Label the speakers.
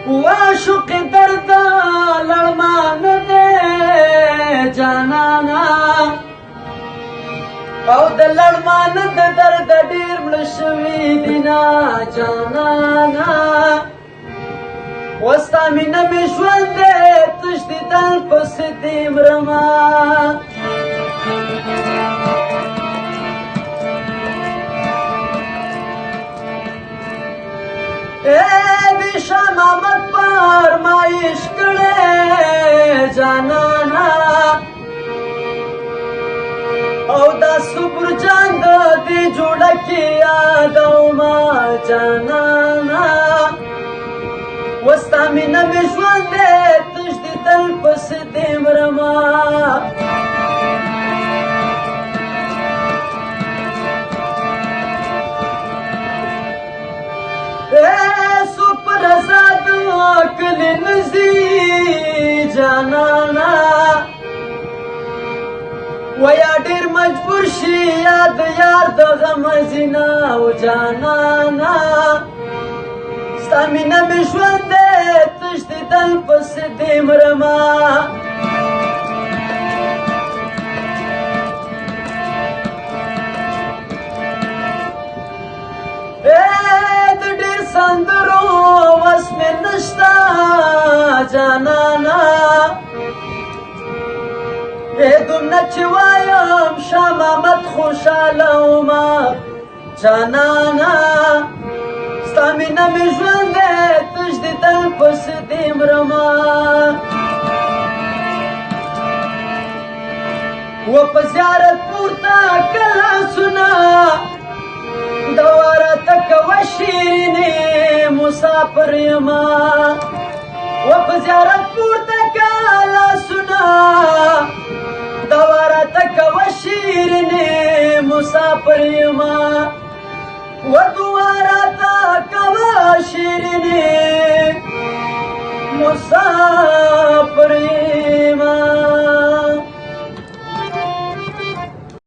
Speaker 1: وعشق درد لړمان دې جانانا او د لړمان د درد ډېر مړه شوي دینا جانانا وستا مینه مې ژوند دی تش دیدن پسې دې مرمه بی شامامت پر مایش کړه جانانا او دا صبر جان د دې جوړه کې یادو ما جانانا وستا مینه مې ژوند دی تش دیدن پسې دې مرمه کلی نزی جانانا ویا ډیر مجبور شي یاد یار د غم زینا او جانانا ستا مینه مې ژوند دی تش دیدن پسې دې مرمه سندرو وس میں نشتا جانانا دومره چې وایم شامامت خوشحاله ومه جانانا ستا مینه مې ژوند دی تش دیدن پسې دې مرمه و په زیارت پورته کله سونه دواره تکوه شیرینې مسافر یما و په زیارت پورته که لاسونه دواره تکوه شیرینې مسافر یما و دواره تکوه شیرینې مسافر یما